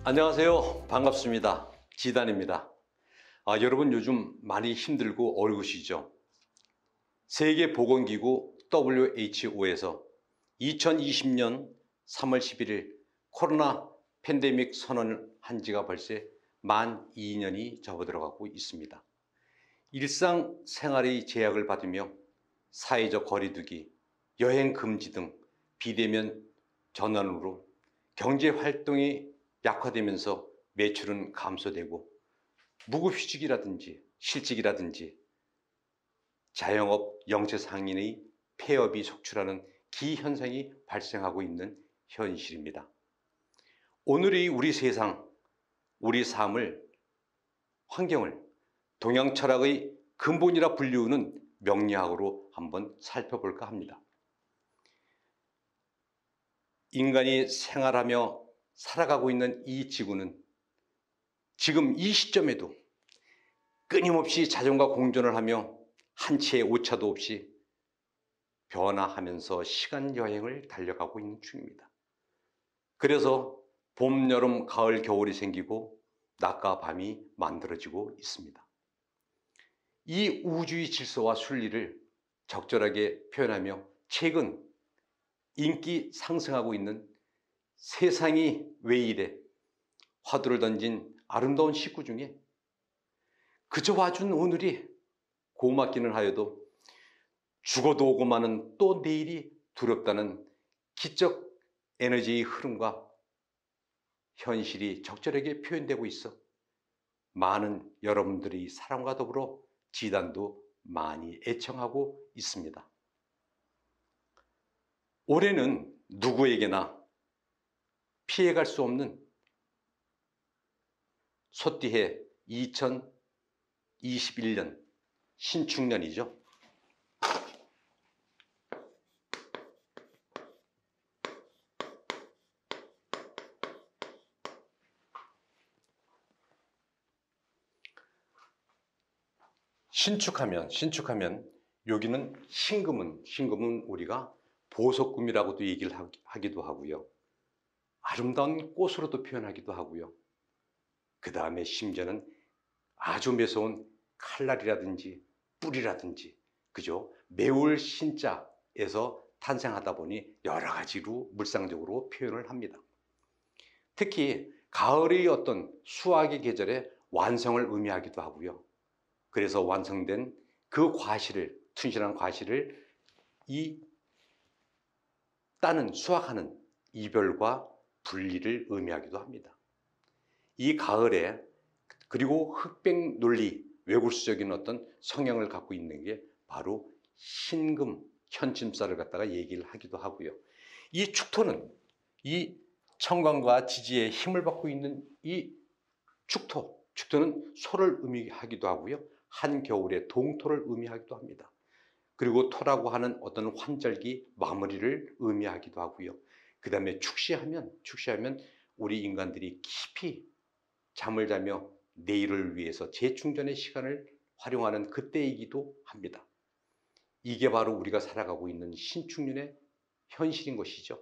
안녕하세요. 반갑습니다. 지단입니다. 여러분 요즘 많이 힘들고 어려우시죠? 세계보건기구 WHO에서 2020년 3월 11일 코로나 팬데믹 선언을 한 지가 벌써 만 2년이 접어들어가고 있습니다. 일상생활의 제약을 받으며 사회적 거리두기, 여행 금지 등 비대면 전환으로 경제활동이 약화되면서 매출은 감소되고 무급휴직이라든지 실직이라든지 자영업 영세상인의 폐업이 속출하는 기현상이 발생하고 있는 현실입니다. 오늘의 우리 세상, 우리 삶을, 환경을 동양 철학의 근본이라 불리우는 명리학으로 한번 살펴볼까 합니다. 인간이 생활하며 살아가고 있는 이 지구는 지금 이 시점에도 끊임없이 자연과 공존을 하며 한 치의 오차도 없이 변화하면서 시간 여행을 달려가고 있는 중입니다. 그래서 봄, 여름, 가을, 겨울이 생기고 낮과 밤이 만들어지고 있습니다. 이 우주의 질서와 순리를 적절하게 표현하며 최근 인기 상승하고 있는 세상이 왜 이래 화두를 던진 아름다운 식구 중에 그저 와준 오늘이 고맙기는 하여도 죽어도 오고 마는 또 내일이 두렵다는 기적 에너지의 흐름과 현실이 적절하게 표현되고 있어 많은 여러분들의 사랑과 더불어 지단도 많이 애청하고 있습니다. 올해는 누구에게나 피해갈 수 없는 소띠해 2021년 신축년이죠. 신축하면 여기는 신금은 우리가 보석금이라고도 얘기를 하기도 하고요. 아름다운 꽃으로도 표현하기도 하고요. 그 다음에 심지어는 아주 매서운 칼날이라든지 뿔이라든지 그죠? 매울 신자에서 탄생하다 보니 여러 가지로 물상적으로 표현을 합니다. 특히 가을의 어떤 수확의 계절에 완성을 의미하기도 하고요. 그래서 완성된 그 과실을, 튼실한 과실을 이 따는, 수확하는 이별과 분리를 의미하기도 합니다. 이 가을에 그리고 흑백 논리, 외골수적인 어떤 성향을 갖고 있는 게 바로 신금, 현침살을 갖다가 얘기를 하기도 하고요. 이 축토는 이 청광과 지지에 힘을 받고 있는 이 축토는 소를 의미하기도 하고요. 한겨울의 동토를 의미하기도 합니다. 그리고 토라고 하는 어떤 환절기 마무리를 의미하기도 하고요. 그 다음에 축시하면 우리 인간들이 깊이 잠을 자며 내일을 위해서 재충전의 시간을 활용하는 그때이기도 합니다. 이게 바로 우리가 살아가고 있는 신축년의 현실인 것이죠.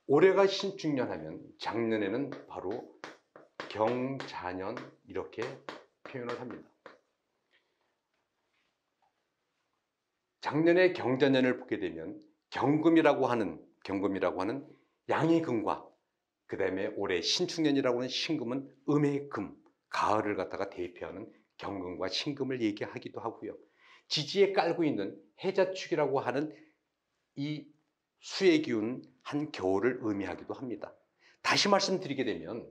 올해가 신축년 하면 작년에는 바로 경자년 이렇게 표현을 합니다. 작년에 경자년을 보게 되면 경금이라고 하는 양의 금과 그 다음에 올해 신축년이라고 하는 신금은 음의 금, 가을을 갖다가 대표하는 경금과 신금을 얘기하기도 하고요. 지지에 깔고 있는 해자축이라고 하는 이 수의 기운은 한겨울을 의미하기도 합니다. 다시 말씀드리게 되면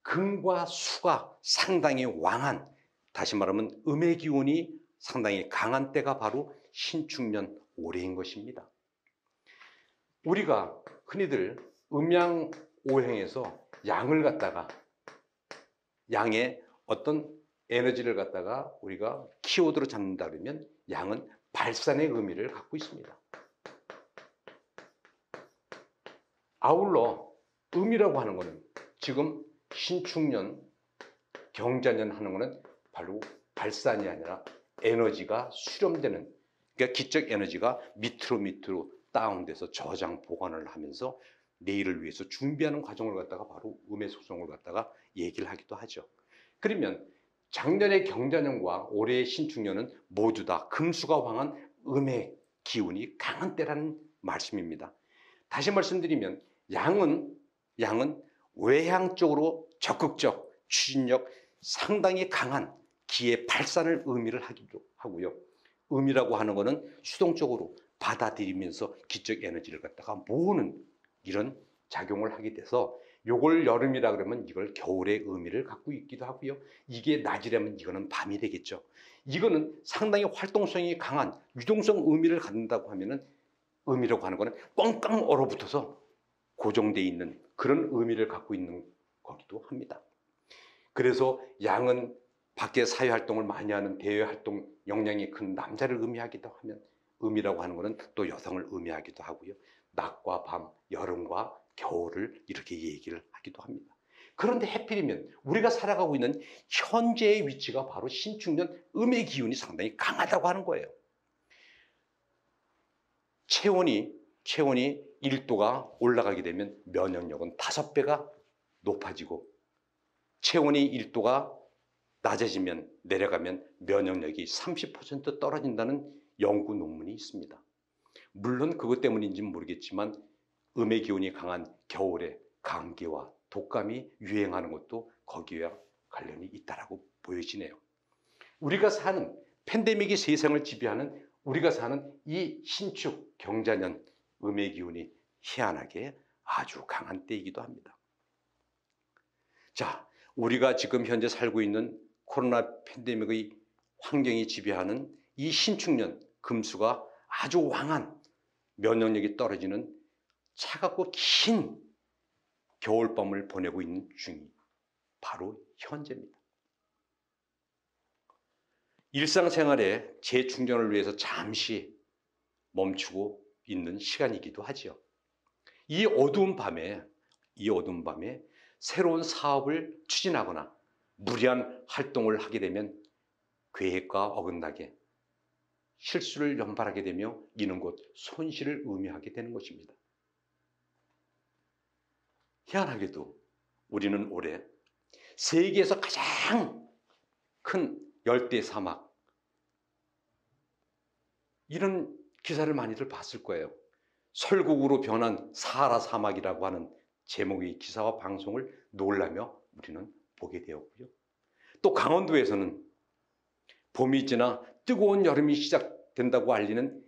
금과 수가 상당히 왕한, 다시 말하면 음의 기운이 상당히 강한 때가 바로 신축년 올해인 것입니다. 우리가 흔히들 음양오행에서 양의 어떤 에너지를 갖다가 우리가 키워드로 잡는다 그러면 양은 발산의 의미를 갖고 있습니다. 아울러 음이라고 하는 것은 지금 신축년, 경자년 하는 것은 바로 발산이 아니라 에너지가 수렴되는, 그러니까 기적 에너지가 밑으로 다운돼서 저장 보관을 하면서 내일을 위해서 준비하는 과정을 갖다가 바로 음의 소송을 갖다가 얘기를 하기도 하죠. 그러면 작년의 경자년과 올해의 신축년은 모두 다 금수가 황한 음의 기운이 강한 때라는 말씀입니다. 다시 말씀드리면 양은 외향 쪽으로 적극적, 추진력 상당히 강한 기의 발산을 의미를 하기도 하고요. 음이라고 하는 것은 수동적으로 받아들이면서 기적 에너지를 갖다가 모으는 이런 작용을 하게 돼서 요걸 여름이라 그러면 이걸 겨울의 의미를 갖고 있기도 하고요. 이게 낮이라면 이거는 밤이 되겠죠. 이거는 상당히 활동성이 강한 유동성 의미를 갖는다고 하면은 의미라고 하는 거는 꽝꽝 얼어붙어서 고정되어 있는 그런 의미를 갖고 있는 거기도 합니다. 그래서 양은 밖에 사회활동을 많이 하는 대외활동 역량이 큰 남자를 의미하기도 하면 음이라고 하는 것은 또 여성을 의미하기도 하고요. 낮과 밤, 여름과 겨울을 이렇게 얘기를 하기도 합니다. 그런데 해필이면 우리가 살아가고 있는 현재의 위치가 바로 신축년 음의 기운이 상당히 강하다고 하는 거예요. 체온이 1도가 올라가게 되면 면역력은 5배가 높아지고 체온이 1도가 낮아지면 내려가면 면역력이 30% 떨어진다는 연구 논문이 있습니다. 물론 그것 때문인지는 모르겠지만 음의 기운이 강한 겨울에 감기와 독감이 유행하는 것도 거기와 관련이 있다고 보여지네요. 우리가 사는 팬데믹이 세상을 지배하는 우리가 사는 이 신축 경자년 음의 기운이 희한하게 아주 강한 때이기도 합니다. 자, 우리가 지금 현재 살고 있는 코로나 팬데믹의 환경이 지배하는 이 신축년 금수가 아주 왕한 면역력이 떨어지는 차갑고 긴 겨울밤을 보내고 있는 중이 바로 현재입니다. 일상생활의 재충전을 위해서 잠시 멈추고 있는 시간이기도 하죠. 이 어두운 밤에 새로운 사업을 추진하거나 무리한 활동을 하게 되면 계획과 어긋나게 실수를 연발하게 되며 이는 곧 손실을 의미하게 되는 것입니다. 희한하게도 우리는 올해 세계에서 가장 큰 열대 사막 이런 기사를 많이들 봤을 거예요. 설국으로 변한 사하라 사막이라고 하는 제목의 기사와 방송을 놀라며 우리는 보게 되었고요. 또 강원도에서는 봄이 지나 뜨거운 여름이 시작된다고 알리는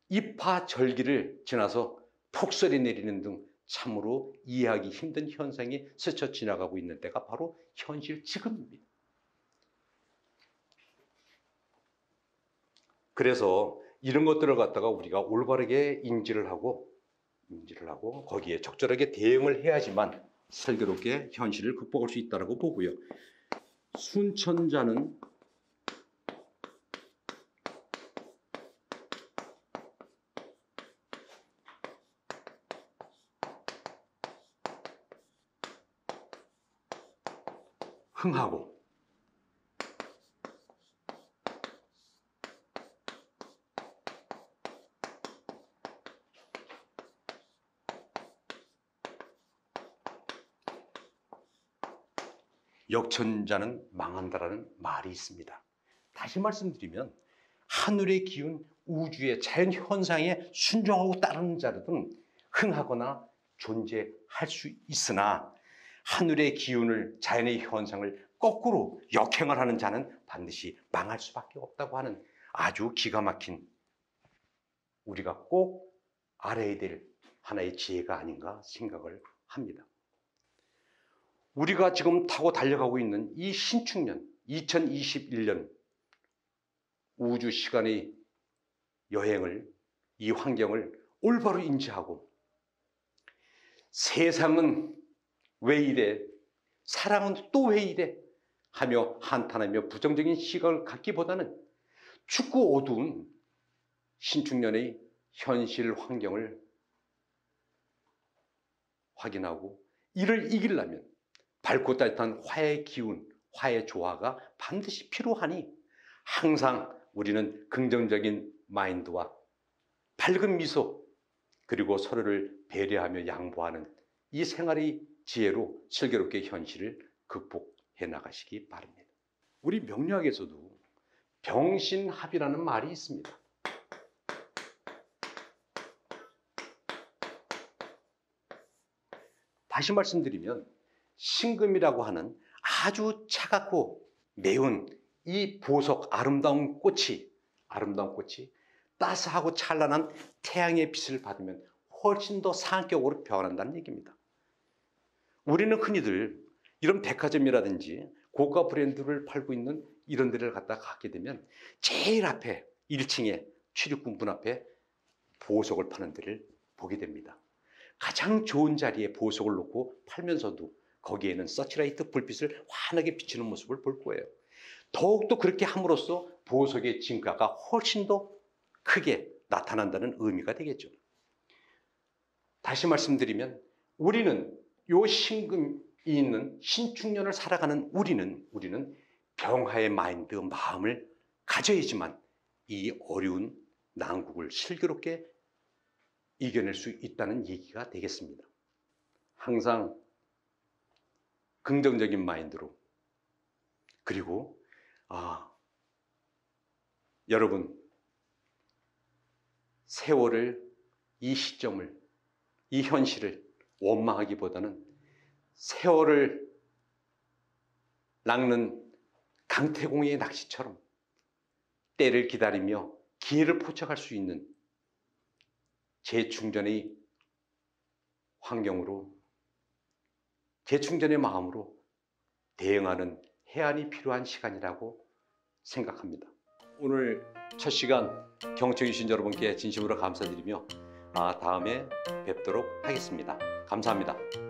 입하절기를 지나서 폭설이 내리는 등 참으로 이해하기 힘든 현상이 스쳐 지나가고 있는 때가 바로 현실 지금입니다. 그래서 이런 것들을 갖다가 우리가 올바르게 인지를 하고 거기에 적절하게 대응을 해야지만 슬기롭게 현실을 극복할 수 있다고 보고요. 순천자는 흥하고 역천자는 망한다라는 말이 있습니다. 다시 말씀드리면 하늘의 기운, 우주의 자연 현상에 순종하고 따르는 자들은 흥하거나 존재할 수 있으나 하늘의 기운을, 자연의 현상을 거꾸로 역행을 하는 자는 반드시 망할 수밖에 없다고 하는 아주 기가 막힌 우리가 꼭 알아야 될 하나의 지혜가 아닌가 생각을 합니다. 우리가 지금 타고 달려가고 있는 이 신축년 2021년 우주 시간의 여행을, 이 환경을 올바로 인지하고 세상은 왜 이래? 사랑은 또 왜 이래? 하며 한탄하며 부정적인 시각을 갖기보다는 춥고 어두운 신축년의 현실 환경을 확인하고 이를 이기려면 밝고 따뜻한 화의 기운, 화의 조화가 반드시 필요하니 항상 우리는 긍정적인 마인드와 밝은 미소 그리고 서로를 배려하며 양보하는 이 생활의 지혜로 슬기롭게 현실을 극복해 나가시기 바랍니다. 우리 명리학에서도 병신합이라는 말이 있습니다. 다시 말씀드리면 신금이라고 하는 아주 차갑고 매운 이 보석 아름다운 꽃이 따스하고 찬란한 태양의 빛을 받으면 훨씬 더 상격으로 변한다는 얘기입니다. 우리는 흔히들 이런 백화점이라든지 고가 브랜드를 팔고 있는 이런 데를 가게 되면 제일 앞에 1층에 출입구 문 앞에 보석을 파는 데를 보게 됩니다. 가장 좋은 자리에 보석을 놓고 팔면서도 거기에는 서치라이트 불빛을 환하게 비치는 모습을 볼 거예요. 더욱더 그렇게 함으로써 보석의 진가가 훨씬 더 크게 나타난다는 의미가 되겠죠. 다시 말씀드리면 우리는 요 신금이 있는 신축년을 살아가는 우리는 병화의 마인드, 마음을 가져야지만 이 어려운 난국을 슬기롭게 이겨낼 수 있다는 얘기가 되겠습니다. 항상 긍정적인 마인드로, 그리고 여러분 세월을, 이 시점을, 이 현실을 원망하기보다는 세월을 낚는 강태공의 낚시처럼 때를 기다리며 기회를 포착할 수 있는 재충전의 환경으로, 재충전의 마음으로 대응하는 해안이 필요한 시간이라고 생각합니다. 오늘 첫 시간 경청해 주신 여러분께 진심으로 감사드리며 다음에 뵙도록 하겠습니다. 감사합니다.